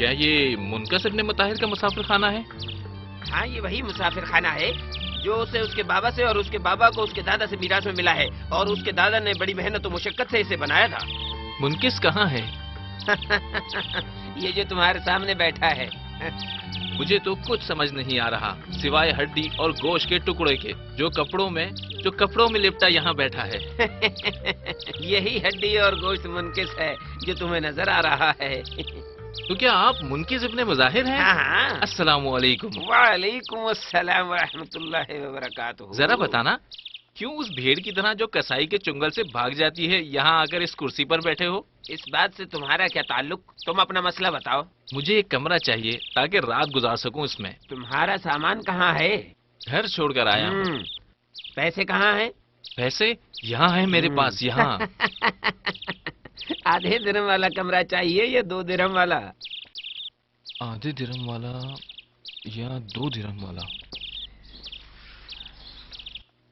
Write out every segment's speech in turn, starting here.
क्या ये मुनकस इब्ने मुताहिर का मुसाफिर खाना है? हाँ, ये वही मुसाफिर खाना है जो उसे उसके बाबा से और उसके बाबा को उसके दादा से मीरास में मिला है, और उसके दादा ने बड़ी मेहनत और मुशक्कत से इसे बनाया था। मुनकिस कहाँ है? ये जो तुम्हारे सामने बैठा है। मुझे तो कुछ समझ नहीं आ रहा सिवाय हड्डी और गोश्त के टुकड़े के, जो कपड़ों में लिपटा यहाँ बैठा है। यही हड्डी और गोश्त मुनकिस है जो तुम्हें नजर आ रहा है। तो क्या आप मुनकिस इब्ने मुजाहिर हैं? हाँ। अस्सलामु अलैकुम। वालेकुम अस्सलाम व रहमतुल्लाहि व बरकातुहू। जरा बताना, क्यों उस भेड़ की तरह जो कसाई के चुंगल से भाग जाती है यहाँ आकर इस कुर्सी पर बैठे हो? इस बात से तुम्हारा क्या ताल्लुक? तुम अपना मसला बताओ। मुझे एक कमरा चाहिए ताकि रात गुजार सकूं इसमें। तुम्हारा सामान कहाँ है? घर छोड़कर आया हूँ। पैसे कहाँ हैं? पैसे यहाँ है मेरे पास, यहाँ। आधे दिरहम वाला कमरा चाहिए या 2 दिरहम वाला? आधे दिरहम वाला या 2 दिरहम वाला?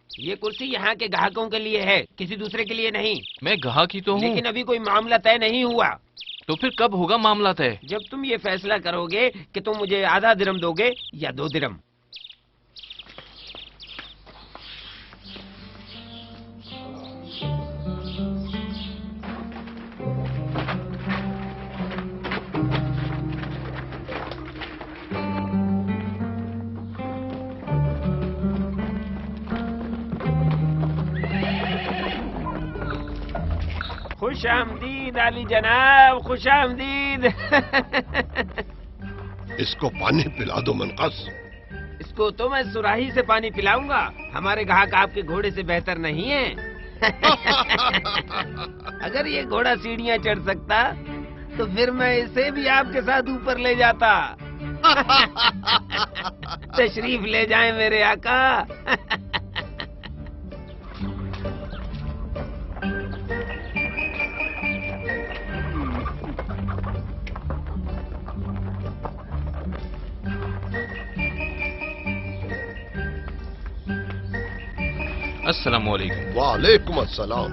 ये कुर्सी यहाँ के ग्राहकों के लिए है, किसी दूसरे के लिए नहीं। मैं ग्राहक ही तो हूँ। लेकिन अभी कोई मामला तय नहीं हुआ। तो फिर कब होगा मामला तय? जब तुम ये फैसला करोगे कि तुम मुझे आधा दिरहम दोगे या 2 दिरहम। खुश आमदीद आली जनाब, खुश आमदीद। इसको पानी पिला दो मुनकस। इसको तो मैं सुराही से पानी पिलाऊंगा। हमारे ग्राहक आपके घोड़े से बेहतर नहीं है। अगर ये घोड़ा सीढ़ियाँ चढ़ सकता तो फिर मैं इसे भी आपके साथ ऊपर ले जाता। तशरीफ ले जाएं मेरे आका। अस्सलामु अलैकुम। वालेकुम अस्सलाम।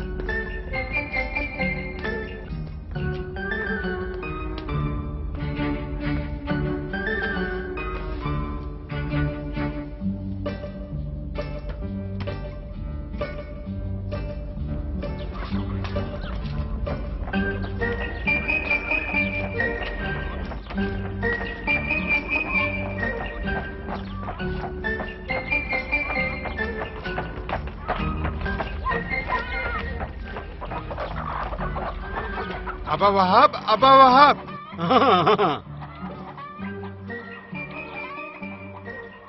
अबा वहाब, अबा वहाब।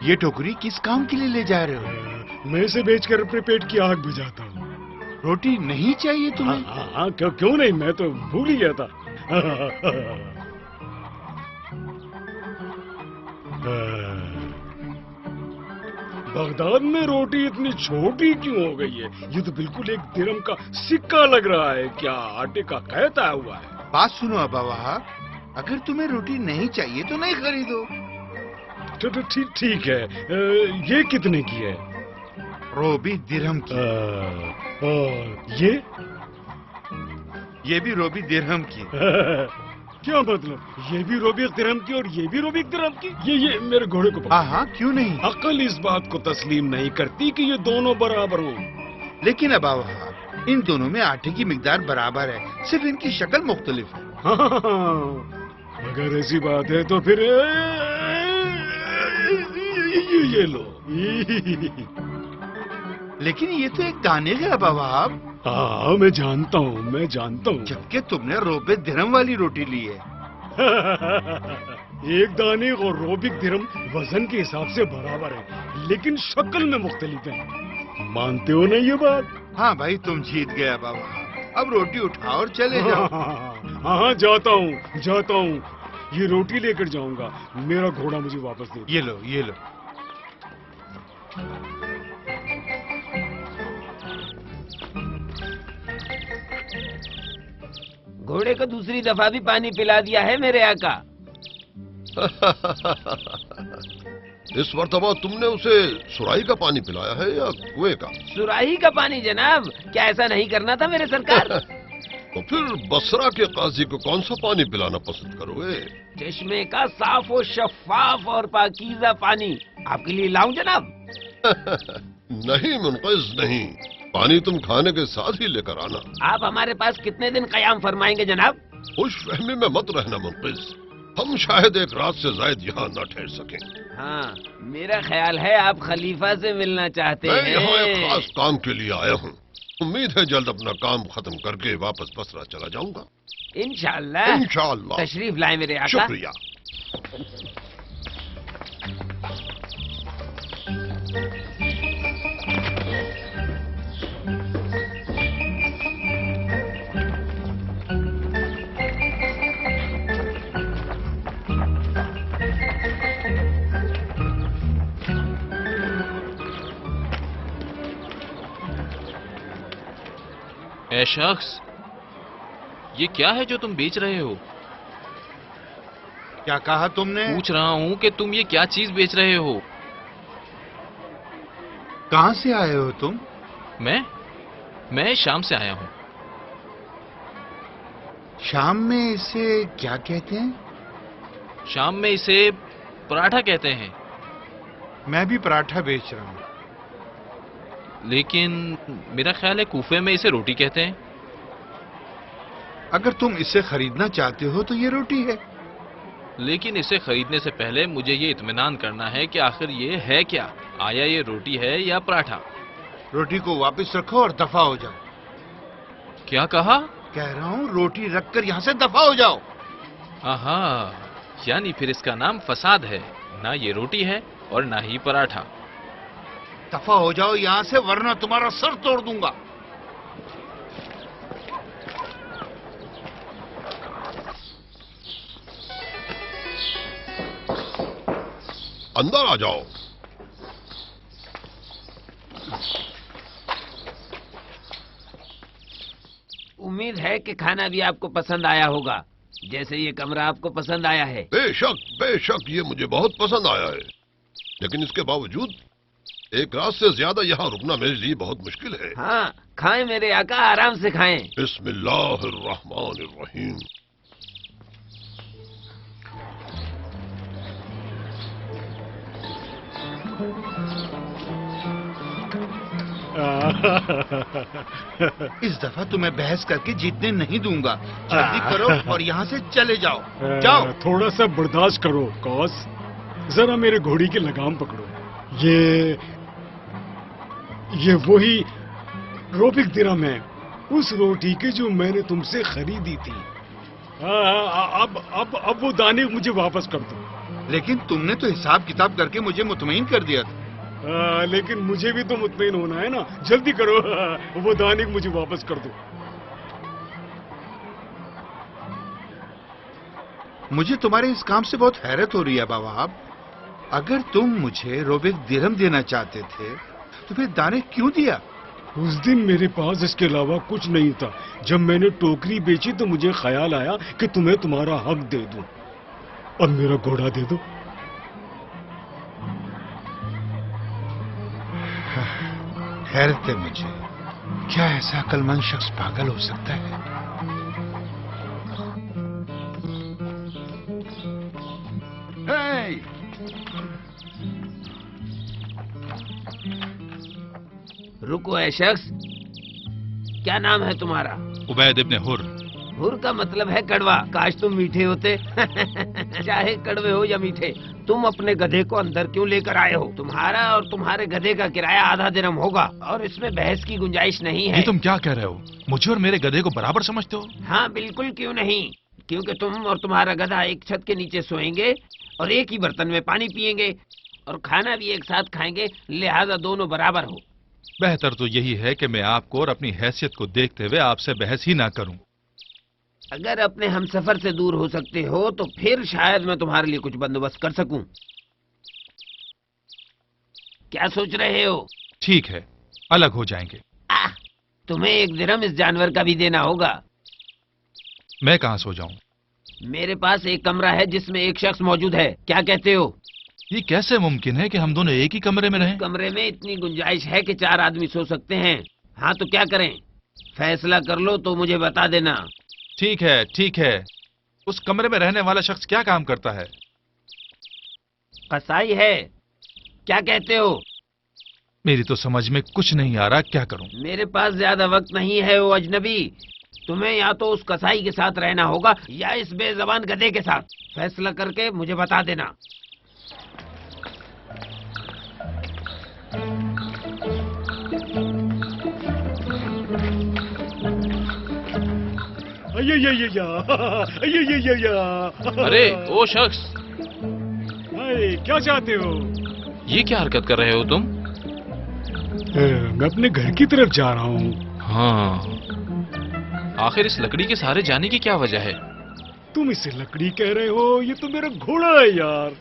ये टोकरी किस काम के लिए ले जा रहे हो? मैं इसे बेचकर अपने पेट की आग बुझाता हूँ। रोटी नहीं चाहिए तुम्हें? हाँ, क्यों नहीं, मैं तो भूल ही गया था। बगदाद में रोटी इतनी छोटी क्यों हो गई है? ये तो बिल्कुल 1 दिरहम का सिक्का लग रहा है। क्या आटे का कहता हुआ है? बात सुनो अबा वहाब, अगर तुम्हें रोटी नहीं चाहिए तो नहीं खरीदो। तो ठीक है। ये कितने की है? रोबी दिरहम की। और ये भी रोबी दिरहम की। क्या मतलब? ये भी रोबी दिरहम की और ये भी रोबी दिरहम की? ये मेरे घोड़े को हाँ हाँ, क्यों नहीं? अकल इस बात को तस्लीम नहीं करती कि ये दोनों बराबर हों। लेकिन अबा वहाब, इन दोनों में आटे की मिकदार बराबर है, सिर्फ इनकी शक्ल मुख्तलिफ है। हाँ, अगर ऐसी बात है तो फिर ये लो। लेकिन ये तो एक दाने है अबा वहाब। हाँ, मैं जानता हूँ। जबकि तुमने रोबे दिरहम वाली रोटी ली है। एक दाने और रोबिक दिरहम वजन के हिसाब से बराबर है, लेकिन शक्ल में मुख्तलिफ है। मानते हो ना ये बात? हाँ भाई, तुम जीत गए अबा वहाब। अब रोटी उठाओ और चले जाओ। हाँ, जाता हूँ। ये रोटी लेकर जाऊंगा। मेरा घोड़ा मुझे वापस दे। ये लो। घोड़े को दूसरी दफा भी पानी पिला दिया है मेरे आका। इस मर्तबा तुमने उसे सुराही का पानी पिलाया है या कुएं का? सुराही का पानी जनाब। क्या ऐसा नहीं करना था मेरे सरकार? तो फिर बसरा के काजी को कौन सा पानी पिलाना पसंद करोगे? चश्मे का साफ और शफाफ और पाकीज़ा पानी आपके लिए लाऊं जनाब? नहीं मुनक़िज़ नहीं, पानी तुम खाने के साथ ही लेकर आना। आप हमारे पास कितने दिन क़याम फरमाएंगे जनाब? खुश फहमी में मत रहना मुनक़िज़, हम शायद एक रात से ज़ायद यहाँ न ठहर सकें। हाँ, मेरा ख्याल है आप खलीफा से मिलना चाहते मैं हैं। यहाँ एक खास काम के लिए आया हूँ। उम्मीद है जल्द अपना काम खत्म करके वापस बसरा चला जाऊंगा। इंशाअल्लाह। इंशाअल्लाह। तशरीफ लाए मेरे आका। शुक्रिया। ए शख्स, ये क्या है जो तुम बेच रहे हो? क्या कहा तुमने? पूछ रहा हूँ कि तुम ये क्या चीज बेच रहे हो? कहाँ से आए हो तुम? मैं शाम से आया हूँ। शाम में इसे क्या कहते हैं? शाम में इसे पराठा कहते हैं। मैं भी पराठा बेच रहा हूँ। लेकिन मेरा ख्याल है कूफे में इसे रोटी कहते हैं। अगर तुम इसे खरीदना चाहते हो तो ये रोटी है। लेकिन इसे खरीदने से पहले मुझे ये इत्मीनान करना है कि आखिर ये है क्या, आया ये रोटी है या पराठा? रोटी को वापस रखो और दफा हो जाओ। क्या कहा? कह रहा हूँ रोटी रखकर यहाँ से दफा हो जाओ। आहा, यानी फिर इसका नाम फसाद है, ना ये रोटी है और ना ही पराठा। दफा हो जाओ यहाँ से, वरना तुम्हारा सर तोड़ दूंगा। अंदर आ जाओ। उम्मीद है कि खाना भी आपको पसंद आया होगा, जैसे ये कमरा आपको पसंद आया है। बेशक ये मुझे बहुत पसंद आया है, लेकिन इसके बावजूद एक रात से ज्यादा यहाँ रुकना मेरे लिए बहुत मुश्किल है। हाँ, खाएं मेरे आका, आराम से खाएं। बिस्मिल्लाहिर्रहमानिर्रहीम। इस दफा तुम्हें बहस करके जीतने नहीं दूंगा। जल्दी करो और यहाँ से चले जाओ। जाओ। थोड़ा सा बर्दाश्त करो कौस, जरा मेरे घोड़ी की लगाम पकड़ो। ये वही रोबिक दिरहम है, उस रोटी की जो मैंने तुमसे खरीदी थी। अब वो दाने मुझे वापस कर दो। लेकिन तुमने तो हिसाब किताब करके मुझे मुतमईन कर दिया था। लेकिन मुझे भी तो मुतमईन होना है ना, जल्दी करो। वो दाने मुझे वापस कर दो। मुझे तुम्हारे इस काम से बहुत हैरत हो रही है बाबा। अगर तुम मुझे रोबिक दिरहम देना चाहते थे तो फिर दाने क्यों दिया? उस दिन मेरे पास इसके अलावा कुछ नहीं था। जब मैंने टोकरी बेची तो मुझे ख्याल आया कि तुम्हें तुम्हारा हक दे दूं। अब मेरा घोड़ा दे दो। हैरत है मुझे, क्या ऐसा अक्लमंद शख्स पागल हो सकता है? रुको ऐ शख्स, क्या नाम है तुम्हारा? उबैद इब्न हुर। हुर का मतलब है कड़वा। काश तुम मीठे होते। चाहे कड़वे हो या मीठे, तुम अपने गधे को अंदर क्यों लेकर आए हो? तुम्हारा और तुम्हारे गधे का किराया आधा दिरहम होगा और इसमें बहस की गुंजाइश नहीं है। ये तुम क्या कह रहे हो? मुझे और मेरे गधे को बराबर समझते हो? हाँ बिल्कुल, क्यों नहीं, क्योंकि तुम और तुम्हारा गधा एक छत के नीचे सोएंगे और एक ही बर्तन में पानी पिएंगे और खाना भी एक साथ खाएंगे, लिहाजा दोनों बराबर हो। बेहतर तो यही है कि मैं आपको और अपनी हैसियत को देखते हुए आपसे बहस ही ना करूं। अगर अपने हमसफर से दूर हो सकते हो तो फिर शायद मैं तुम्हारे लिए कुछ बंदोबस्त कर सकूं। क्या सोच रहे हो? ठीक है, अलग हो जाएंगे। तुम्हें एक दिरहम इस जानवर का भी देना होगा। मैं कहाँ सो जाऊं? मेरे पास एक कमरा है जिसमें एक शख्स मौजूद है, क्या कहते हो? ये कैसे मुमकिन है कि हम दोनों एक ही कमरे में रहें? कमरे में इतनी गुंजाइश है कि 4 आदमी सो सकते हैं। हाँ तो क्या करें? फैसला कर लो तो मुझे बता देना। ٹھیک ہے اس کمرے میں رہنے والا شخص کیا کام کرتا ہے؟ قصائی ہے، کیا کہتے ہو؟ میری تو سمجھ میں کچھ نہیں آ رہا، کیا کروں؟ میرے پاس زیادہ وقت نہیں ہے او اجنبی، تمہیں یا تو اس قصائی کے ساتھ رہنا ہوگا یا اس بے زبان گدھے کے ساتھ، فیصلہ کر کے مجھے بتا دینا۔ ارے وہ شخص، کیا چاہتے ہو؟ یہ کیا حرکت کر رہے ہو تم؟ میں اپنے گھر کی طرف جا رہا ہوں۔ ہاں، آخر اس لکڑی کے سہارے جانے کی کیا وجہ ہے؟ تم اسے لکڑی کہہ رہے ہو؟ یہ تو میرا گھوڑا ہے یار۔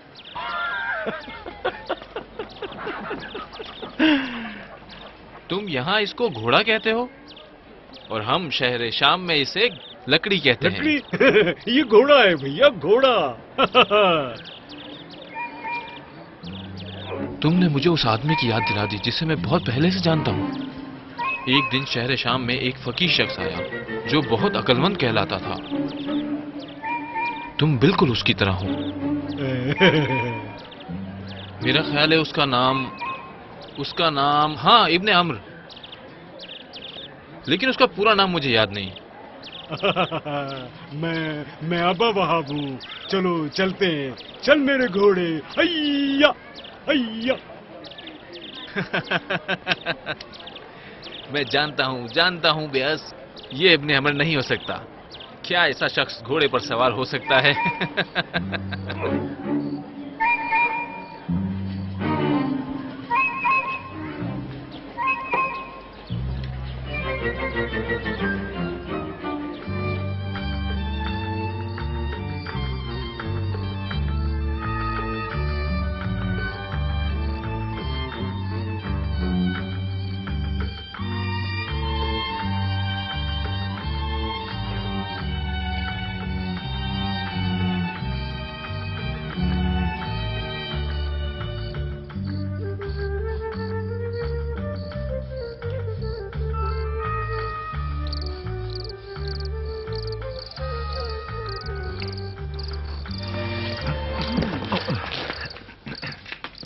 تم یہاں اس کو گھوڑا کہتے ہو اور ہم شہر شام میں اسے لکڑی کہتے ہیں۔ لکڑی؟ یہ گھوڑا ہے بھیا، گھوڑا۔ تم نے مجھے اس آدمی کی یاد دلا دی جسے میں بہت پہلے سے جانتا ہوں۔ ایک دن شہر شام میں ایک فقیر شخص آیا جو بہت عقل مند کہلاتا تھا۔ تم بالکل اس کی طرح ہو۔ میرا خیال ہے اس کا نام ہاں ابن عمرو، لیکن اس کا پورا نام مجھے یاد نہیں۔ میں ابا وہاب ہوں، چلو چلتے ہیں، چل میرے گھوڑے، ہیا ہیا۔ میں جانتا ہوں بیاس، یہ ابن عمر نہیں ہو سکتا۔ کیا ایسا شخص گھوڑے پر سوار ہو سکتا ہے؟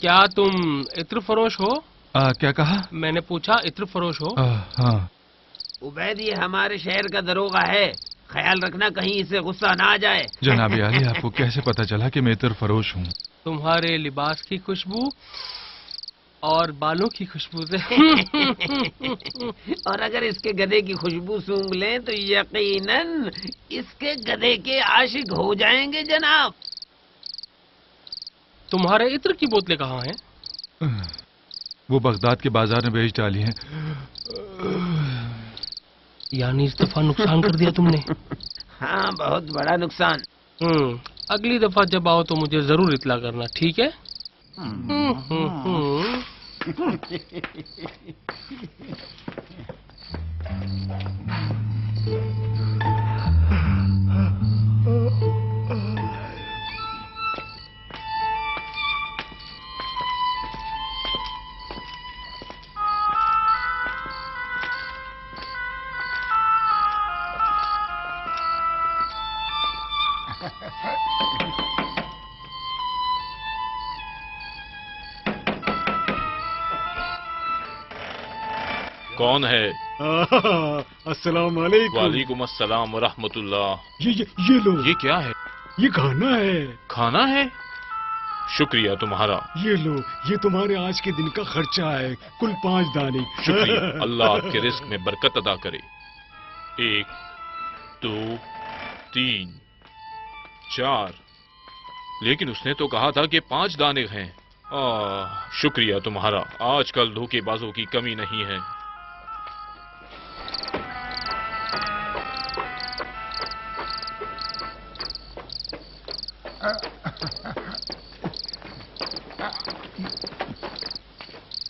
کیا تم عطر فروش ہو؟ کیا کہا؟ میں نے پوچھا عطر فروش ہو؟ ہاں۔ عبید یہ ہمارے شہر کا دروغہ ہے، خیال رکھنا کہیں اسے غصہ نہ آ جائے۔ جناب عالی، آپ کو کیسے پتا چلا کہ میں عطر فروش ہوں؟ تمہارے لباس کی خوشبو اور بالوں کی خوشبو سے۔ اور اگر اس کے گدھے کی خوشبو سونگھ لیں تو یقیناً اس کے گدھے کے عاشق ہو جائیں گے جناب۔ تمہارے عطر کی بوتلیں کہاں ہیں؟ وہ بغداد کے بازار میں بیچ ڈالی ہیں۔ یعنی اس دفعہ نقصان کر دیا تم نے؟ ہاں، بہت بڑا نقصان۔ اگلی دفعہ جب آؤ تو مجھے ضرور اطلاع کرنا، ٹھیک ہے؟ کون ہے؟ السلام علیکم۔ وعلیکم السلام ورحمۃ اللہ۔ یہ لو، یہ کیا ہے؟ یہ کھانا ہے۔ کھانا ہے؟ شکریہ تمہارا۔ یہ لو، یہ تمہارے آج کے دن کا خرچہ ہے، کل 5 دانے۔ شکریہ، اللہ آپ کے رزق میں برکت عطا کرے۔ 1 2 3 4، لیکن اس نے تو کہا تھا کہ 5 دانے ہیں۔ شکریہ تمہارا، آج کل دھوکے بازوں کی کمی نہیں ہے۔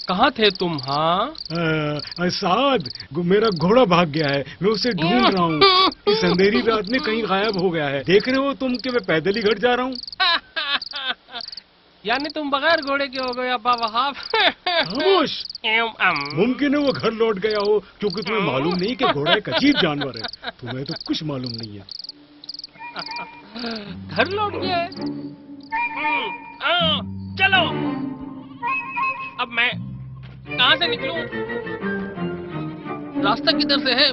کہاں تھے تم؟ ہاں سعد، میرا گھوڑا بھاگ گیا ہے، میں اسے ڈھونڈ رہا ہوں۔ اس اندھیری رات میں کہیں غائب ہو گیا ہے۔ دیکھ رہے ہو تم کہ میں پیدل ہی گھر جا رہا ہوں۔ यानी तुम बगैर घोड़े के हो गए अब्बा वहाब। खामोश। मुमकिन है वो घर लौट गया हो, क्योंकि तुम्हें मालूम नहीं कि घोड़ा एक अजीब जानवर है। तुम्हें तो कुछ मालूम नहीं है। घर लौट गए? चलो, अब मैं कहाँ से निकलूं? रास्ता किधर से है?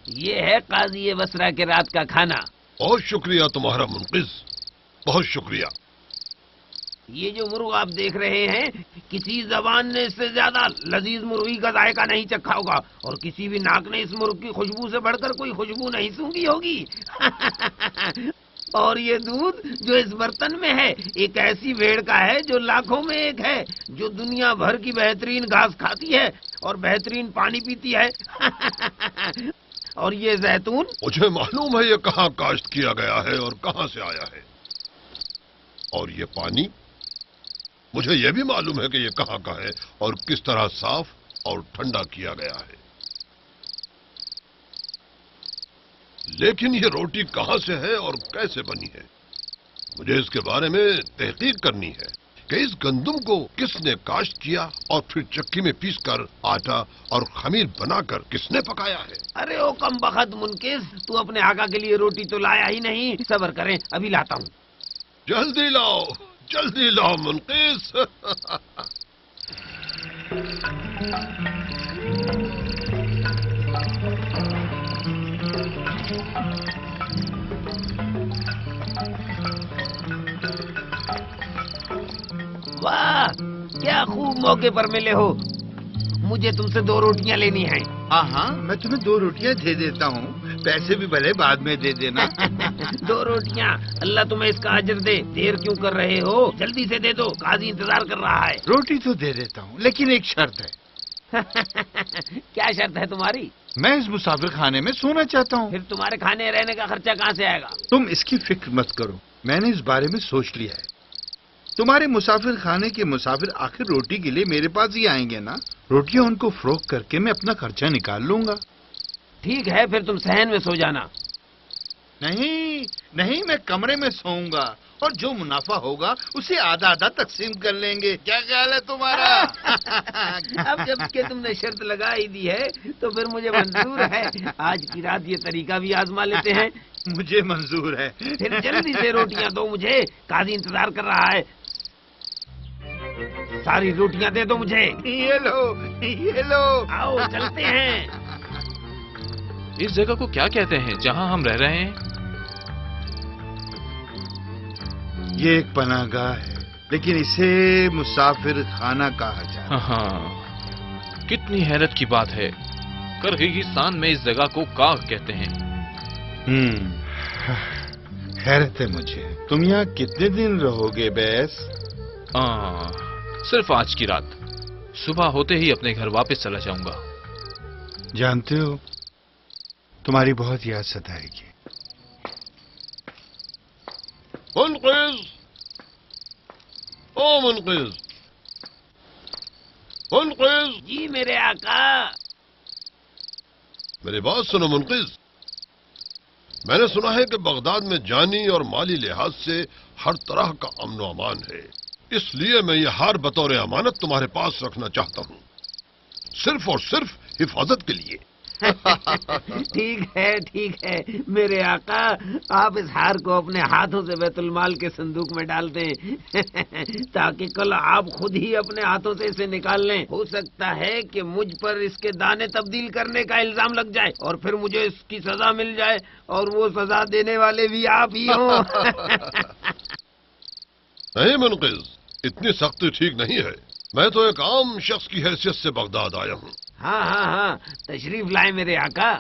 ये है काजी बसरा के रात का खाना। बहुत शुक्रिया तुम्हारा मुनकिस, बहुत शुक्रिया। ये जो मुर्ग आप देख रहे हैं, किसी जबान ने इससे ज्यादा लजीज मुर्गी का जायका नहीं चखा होगा, और किसी भी नाक ने इस मुर्ग की खुशबू से बढ़कर कोई खुशबू नहीं सूंघी होगी। और ये दूध जो इस बर्तन में है, एक ऐसी भेड़ का है जो लाखों में एक है, जो दुनिया भर की बेहतरीन घास खाती है और बेहतरीन पानी पीती है। और ये जैतून, मुझे मालूम है ये कहाँ काश्त किया गया है और कहाँ से आया है। और ये पानी, मुझे ये भी मालूम है कि ये कहाँ का है और किस तरह साफ और ठंडा किया गया है। लेकिन ये रोटी कहाँ से है और कैसे बनी है, मुझे इसके बारे में तहकीक करनी है कि इस गंदम को किसने काश्त किया और फिर चक्की में पीसकर आटा और खमीर बनाकर किसने पकाया है। अरे ओ कम बखत मुनकिस, तू अपने आका के लिए रोटी तो लाया ही नहीं। सब्र करें, अभी लाता हूँ। जल्दी लाओ मुनकिस। वाह, क्या खूब मौके पर मिले हो। मुझे तुमसे 2 रोटियां लेनी हैं। हाँ हाँ, मैं तुम्हें 2 रोटियां दे देता हूँ, पैसे भी भले बाद में दे देना। 2 रोटियां, अल्लाह तुम्हें इसका अजर दे। देर क्यों कर रहे हो, जल्दी से दे दो, काजी इंतजार कर रहा है। रोटी तो दे देता हूँ, लेकिन एक शर्त है। क्या शर्त है तुम्हारी? मैं इस मुसाफिर खाने में सोना चाहता हूँ। फिर तुम्हारे खाने रहने का खर्चा कहाँ से आएगा? तुम इसकी फिक्र मत करो, मैंने इस बारे में सोच लिया है। तुम्हारे मुसाफिर खाने के मुसाफिर आखिर रोटी के लिए मेरे पास ही आएंगे ना। रोटियां उनको फरोख्त करके मैं अपना खर्चा निकाल लूंगा। ठीक है, फिर तुम सहन में सो जाना। नहीं नहीं, मैं कमरे में सोऊंगा और जो मुनाफा होगा उसे आधा आधा तकसीम कर लेंगे। क्या ख्याल है तुम्हारा? अब जबकि तुमने शर्त लगा ही दी है तो फिर मुझे मंजूर है। आज की रात ये तरीका भी आजमा लेते हैं। मुझे मंजूर है। फिर जल्दी से रोटियां दो मुझे, काजी इंतजार कर रहा है। सारी रोटियां दे दो मुझे। ये लो। आओ चलते हैं। इस जगह को क्या कहते हैं जहां हम रह रहे हैं? ये एक पनाहगाह है, लेकिन इसे मुसाफिर खाना कहा जाता है। हाँ, कितनी हैरत की बात है। किर्गिस्तान में इस जगह को काग कहते हैं। हैरत है मुझे। तुम यहाँ कितने दिन रहोगे बैस? सिर्फ आज की रात। सुबह होते ही अपने घर वापस चला जाऊंगा। जानते हो, तुम्हारी बहुत याद सताएगी। मुनकिस, ओ मुनकिस, मुनकिस। जी मेरे आका। मेरी बात सुनो मुनकिस। मैंने सुना है कि बगदाद में जानी और माली लिहाज से हर तरह का अमन व अमान है, इसलिए मैं ये हार बतौर अमानत तुम्हारे पास रखना चाहता हूँ, सिर्फ और सिर्फ हिफाजत के लिए। ठीक है मेरे आका, आप इस हार को अपने हाथों से बैतुल माल के संदूक में डाल दें ताकि कल आप खुद ही अपने हाथों से इसे निकाल लें। हो सकता है कि मुझ पर इसके दाने तब्दील करने का इल्जाम लग जाए और फिर मुझे इसकी सजा मिल जाए, और वो सजा देने वाले भी आप ही हो। नहीं मुनकिस, इतनी सख्ती ठीक नहीं है। मैं तो एक आम शख्स की हैसियत से बगदाद आया हूँ। हाँ, तशरीफ लाए मेरे आका।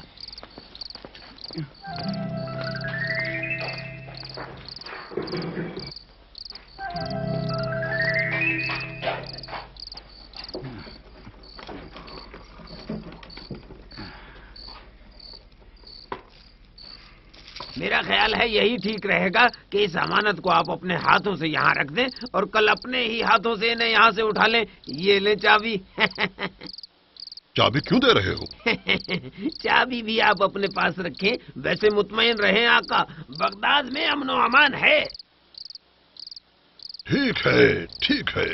میرا خیال ہے یہی ٹھیک رہے گا کہ اس امانت کو آپ اپنے ہاتھوں سے یہاں رکھ دیں اور کل اپنے ہی ہاتھوں سے انہیں یہاں سے اٹھا لیں. یہ لیں چابی. چابی کیوں دے رہے ہو؟ چابی بھی آپ اپنے پاس رکھیں. ویسے مطمئن رہیں آقا, بغداد میں امن و امان ہے. ٹھیک ہے ٹھیک ہے.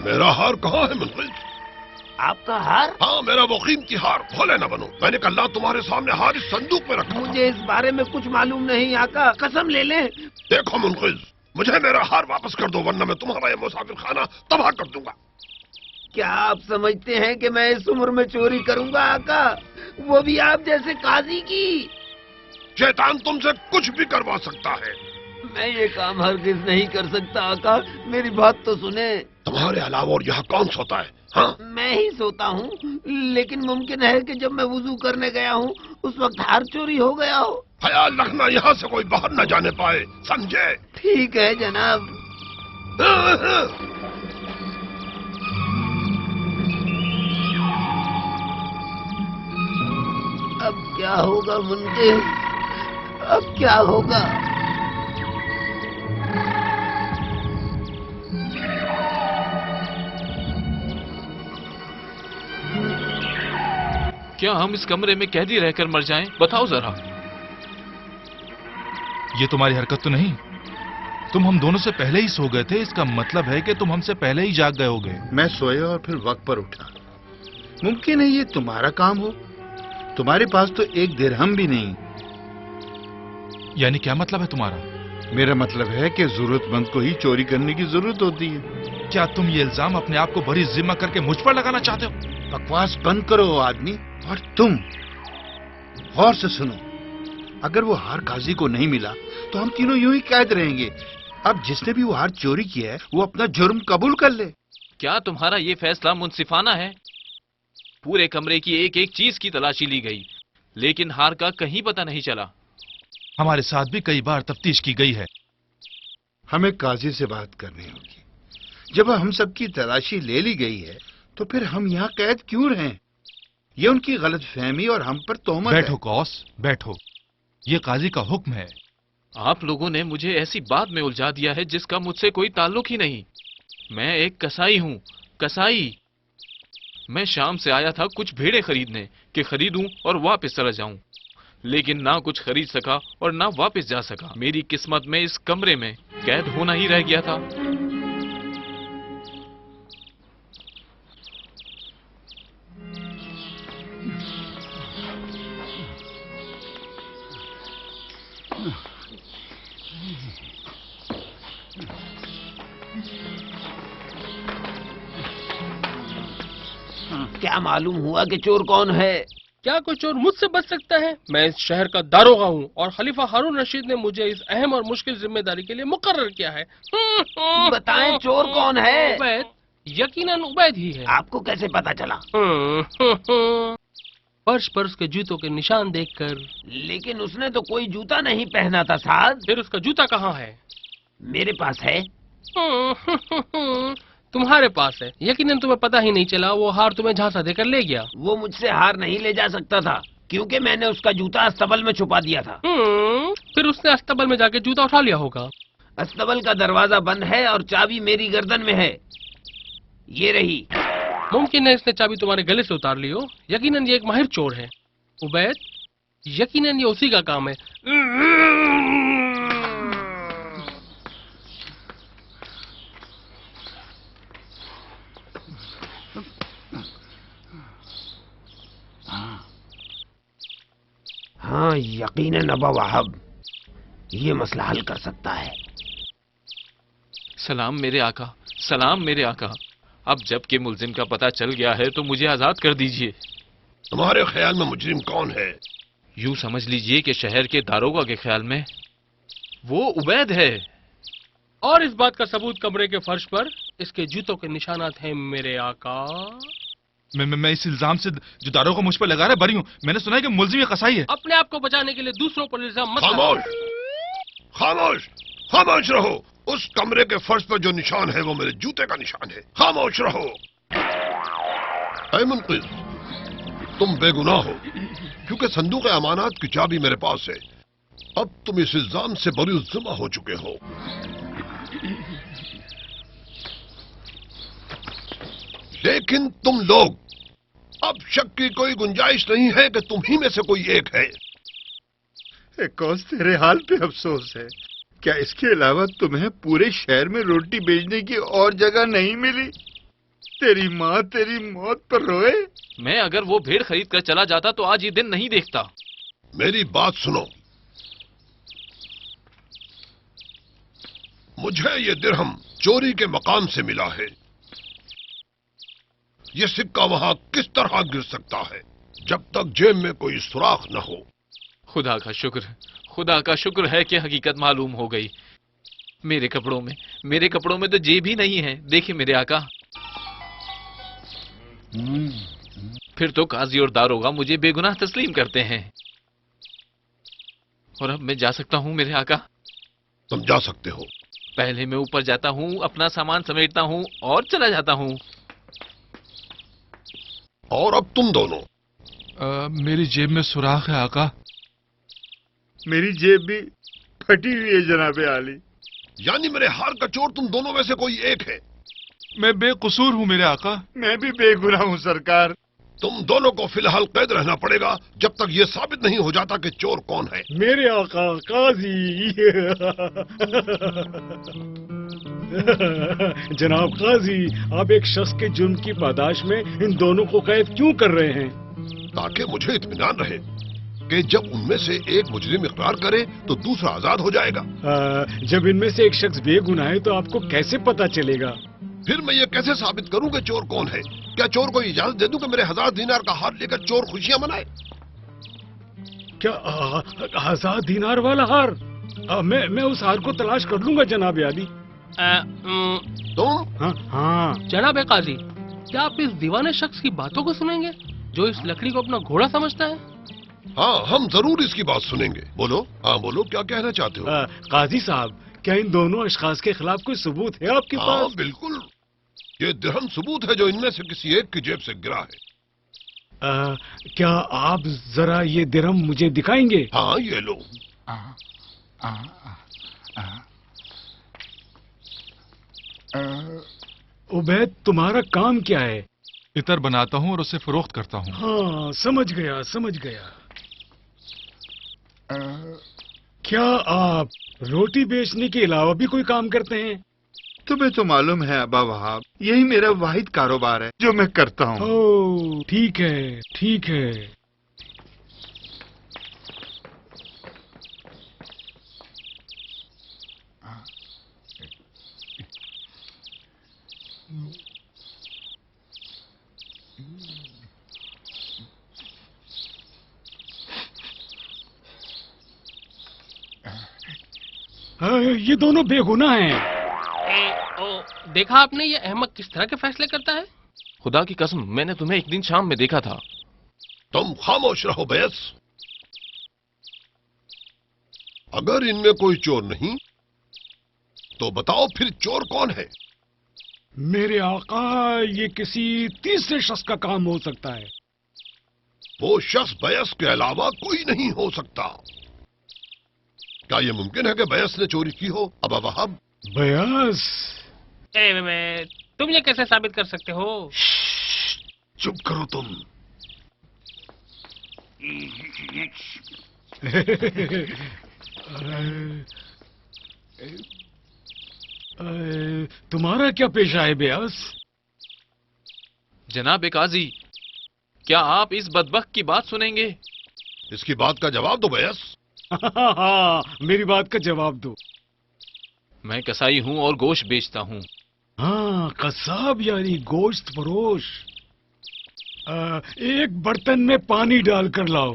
میرا ہار کہاں ہے منقذ؟ آپ کا ہار؟ ہاں میرا وہ قیمتی ہار. بھولے نہ بنو. میں نے کہا تمہارے سامنے ہار اس صندوق میں رکھا. مجھے اس بارے میں کچھ معلوم نہیں آقا, قسم لے لیں. دیکھو منقذ, مجھے میرا ہار واپس کر دو ورنہ میں تمہارا یہ مسافر خانہ تباہ کر دوں گا. کیا آپ سمجھتے ہیں کہ میں اس عمر میں چوری کروں گا آقا, وہ بھی آپ جیسے قاضی کی؟ شیطان تم سے کچھ بھی کروا سکتا ہے. میں یہ کام ہرگز نہیں کر سکتا آقا, میری بات تو سنیں. تمہارے علاوہ اور یہاں کون سوتا ہے؟ ہاں میں ہی سوتا ہوں, لیکن ممکن ہے کہ جب میں وضو کرنے گیا ہوں اس وقت ہار چوری ہو گیا ہو. خیال رکھنا یہاں سے کوئی باہر نہ جانے پائے, سمجھے؟ ٹھیک ہے جناب. اب کیا ہوگا منقذ, اب کیا ہوگا؟ کیا ہم اس کمرے میں قیدی رہ کر مر جائیں؟ بتاؤ ذرا. یہ تمہاری حرکت تو نہیں. تم ہم دونوں سے پہلے ہی سو گئے تھے, اس کا مطلب ہے کہ تم ہم سے پہلے ہی جاگ گئے ہوگے. میں سویا اور پھر وقت پر اٹھا. ممکن ہے یہ تمہارا کام ہو. تمہارے پاس تو ایک درہم بھی نہیں. یعنی کیا مطلب ہے تمہارا؟ میرا مطلب ہے کہ ضرورت مند کو ہی چوری کرنے کی ضرورت ہوتی ہے. کیا تم یہ الزام اپنے آپ کو بڑی ذمہ کر کے مجھ پر لگانا چاہتے ہو؟ بکواس بند کرو آدمی. اور تم غور سے سنو, اگر وہ ہار قاضی کو نہیں ملا تو ہم تینوں یوں ہی قید رہیں گے. اب جس نے بھی وہ ہار چوری کیا ہے وہ اپنا جرم قبول کر لے. کیا تمہارا یہ فیصلہ منصفانہ ہے؟ پورے کمرے کی ایک ایک چیز کی تلاشی لی گئی, لیکن ہار کا کہیں پتہ نہیں چلا. ہمارے ساتھ بھی کئی بار تفتیش کی گئی ہے. ہمیں قاضی سے بات کرنی ہوگی. جب ہم سب کی تلاشی لے لی گئی ہے تو پھر ہم یہاں قید کیوں رہیں؟ یہ ان کی غلط فہمی اور ہم پر تہمت ہے. بیٹھو کوس, بیٹھو. یہ قاضی کا حکم ہے. آپ لوگوں نے مجھے ایسی بات میں الجھا دیا ہے جس کا مجھ سے کوئی تعلق ہی نہیں. میں ایک کسائی ہوں, کسائی. میں شام سے آیا تھا کچھ بھیڑیں خریدنے کہ خریدوں اور واپس چلا جاؤں, لیکن نہ کچھ خرید سکا اور نہ واپس جا سکا. میری قسمت میں اس کمرے میں قید ہونا ہی رہ گیا تھا. کیا معلوم ہوا کہ چور کون ہے؟ کیا کوئی چور مجھ سے بچ سکتا ہے؟ میں اس شہر کا داروغہ ہوں اور خلیفہ ہارون رشید نے مجھے اس اہم اور مشکل ذمہ داری کے لیے مقرر کیا ہے. بتائیں چور کون ہے؟ عبید, یقیناً عبید ہی ہے. آپ کو کیسے پتا چلا؟ فرش پر اس کے جوتوں کے نشان دیکھ کر. لیکن اس نے تو کوئی جوتا نہیں پہنا تھا سعد. پھر اس کا جوتا کہاں ہے؟ میرے پاس ہے. तुम्हारे पास है। यकीनन तुम्हें पता ही नहीं चला वो हार तुम्हें झांसा देकर ले गया। वो मुझसे हार नहीं ले जा सकता था क्योंकि मैंने उसका जूता अस्तबल में छुपा दिया था। फिर उसने अस्तबल में जाके जूता उठा लिया होगा। अस्तबल का दरवाजा बंद है और चाबी मेरी गर्दन में है, ये रही। मुमकिन है इसने चाबी तुम्हारे गले से उतार ली हो। यकीनन ये एक माहिर चोर है उबैद, यकीनन ये उसी का काम है। हाँ, यकीनन अबा वहाब ये मसला हल कर सकता है। सलाम मेरे आका, सलाम मेरे आका। अब जबकि मुलजिम का पता चल गया है तो मुझे आजाद कर दीजिए। तुम्हारे ख्याल में मुजरिम कौन है? यूं समझ लीजिए कि शहर के दारोगा के ख्याल में वो उबैद है। और इस बात का सबूत कमरे के फर्श पर इसके जूतों के निशानात हैं मेरे आका। मैं इस इल्जाम से जो दारों को मुझ पर लगा रहा है बरी हूँ। मैंने सुना है कि मुलजिम ये कसाई है। अपने आप को बचाने के लिए दूसरों पर इल्जाम मत लगाओ। खामोश, खामोश, खामोश रहो। उस कमरे के फर्श पर जो निशान है वो मेरे जूते का निशान है। खामोश रहो। ऐ मुनक़िज़, तुम बेगुनाह हो क्योंकि संदूक अमानत की चाबी मेरे पास है। अब तुम इस इल्जाम से बरी-उज़्ज़िम्मा हो चुके हो। लेकिन तुम लोग, अब शक की कोई गुंजाइश नहीं है कि तुम ही में से कोई एक है। कौस तेरे हाल पे अफसोस है। क्या इसके अलावा तुम्हें पूरे शहर में रोटी बेचने की और जगह नहीं मिली? तेरी माँ तेरी मौत पर रोए। मैं अगर वो भेड़ खरीद कर चला जाता तो आज ये दिन नहीं देखता। मेरी बात सुनो। मुझे ये दिरहम चोरी के मकाम से मिला है। ये सिक्का वहां किस तरह गिर सकता है जब तक जेब में कोई सुराख न हो? खुदा का शुक्र है कि हकीकत मालूम हो गई। मेरे कपड़ों में तो जेब ही नहीं है। देखिए मेरे आका। फिर तो काजी और दारोगा मुझे बेगुनाह तस्लीम करते हैं। और अब मैं जा सकता हूँ मेरे आका? तुम जा सकते हो। पहले मैं ऊपर जाता हूँ, अपना सामान समेटता हूँ और चला जाता हूँ। और अब तुम दोनों। मेरी जेब में सुराख है आका। मेरी जेब भी फटी हुई है जनाबे आली। यानी मेरे हार का चोर तुम दोनों में से कोई एक है। मैं बेकसूर हूँ मेरे आका। मैं भी बेगुनाह हूँ सरकार। तुम दोनों को फिलहाल कैद रहना पड़ेगा जब तक ये साबित नहीं हो जाता कि चोर कौन है। मेरे आका काजी। जनाब काजी, आप एक शख्स के जुर्म की पादाश में इन दोनों को कैद क्यों कर रहे हैं? ताकि मुझे इत्मीनान रहे कि जब उनमें से एक मुजरिम इकरार करे तो दूसरा आजाद हो जाएगा। जब इनमें से एक शख्स बेगुनाह है तो आपको कैसे पता चलेगा? फिर मैं ये कैसे साबित करूं कि चोर कौन है? क्या चोर को इजाजत दे दूं कि मेरे 1000 दीनार का हार लेकर चोर खुशियां मनाए? क्या 1000 दीनार वाला हार? मैं उस हार को तलाश कर लूंगा जनाब आली। तुम? हाँ। जनाब काजी, क्या आप इस दीवाने शख्स की बातों को सुनेंगे जो इस लकड़ी को अपना घोड़ा समझता है? हाँ, हम जरूर इसकी बात सुनेंगे। बोलो। हाँ बोलो, क्या कहना चाहते हो? काजी साहब, क्या इन दोनों अशखास के खिलाफ कोई सबूत है आपके पास? हाँ बिल्कुल, ये दिरहम सबूत है जो इनमें से किसी एक की जेब से गिरा है। क्या आप जरा ये दिरहम मुझे दिखाएंगे? हाँ ये लो। उबैद, तुम्हारा काम क्या है? इतर बनाता हूँ और उसे फरोख्त करता हूँ। हाँ, समझ गया। क्या आप रोटी बेचने के अलावा भी कोई काम करते हैं? तुम्हें तो मालूम है अबा वहाब, यही मेरा वाहिद कारोबार है जो मैं करता हूँ। ओह, ठीक है। ये दोनों बेगुनाह हैं। देखा आपने ये अहमक किस तरह के फैसले करता है? खुदा की कसम, मैंने तुम्हें एक दिन शाम में देखा था। तुम खामोश रहो बैस। अगर इनमें कोई चोर नहीं तो बताओ फिर चोर कौन है? میرے آقا یہ کسی تیسرے شخص کا کام ہو سکتا ہے. وہ شخص بیس کے علاوہ کوئی نہیں ہو سکتا. کیا یہ ممکن ہے کہ بیس نے چوری کی ہو ابا وہب؟ بیاس؟ تم یہ کیسے ثابت کر سکتے ہو؟ چپ کرو تم. تمہارا کیا پیشہ ہے بیاس؟ جناب قاضی، کیا آپ اس بدبخت کی بات سنیں گے؟ اس کی بات کا جواب دو بیس. ہاں میری بات کا جواب دو. میں کسائی ہوں اور گوشت بیچتا ہوں. ہاں قصاب یعنی گوشت فروش. ایک برتن میں پانی ڈال کر لاؤ.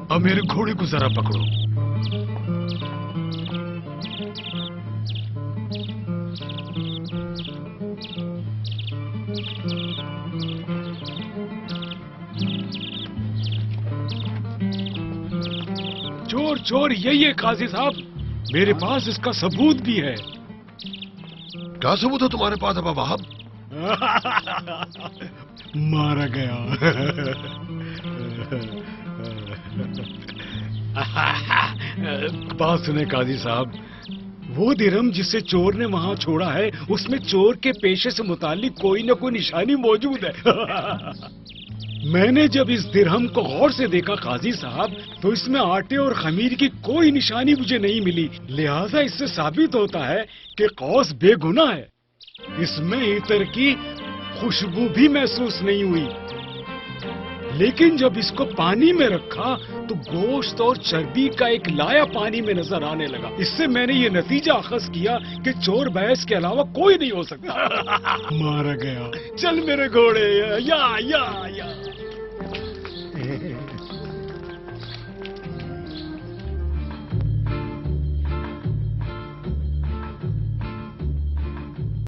اب میرے گھوڑے کو ذرا پکڑو. چور چور یہی ہے قاضی صاحب، میرے پاس اس کا ثبوت بھی ہے. کیا ثبوت ہے تمہارے پاس ابا وہب؟ مارا گیا. بات سنیں قاضی صاحب، وہ درہم جسے چور نے وہاں چھوڑا ہے اس میں چور کے پیشے سے متعلق کوئی نہ کوئی نشانی موجود ہے. میں نے جب اس درہم کو غور سے دیکھا قاضی صاحب تو اس میں آٹے اور خمیر کی کوئی نشانی مجھے نہیں ملی. لہذا اس سے ثابت ہوتا ہے کہ قوس بے گناہ ہے. اس میں عطر کی خوشبو بھی محسوس نہیں ہوئی. لیکن جب اس کو پانی میں رکھا تو گوشت اور چربی کا ایک لایا پانی میں نظر آنے لگا. اس سے میں نے یہ نتیجہ اخذ کیا کہ چور بیس کے علاوہ کوئی نہیں ہو سکتا. مارا گیا. چل میرے گھوڑے، یا یا یا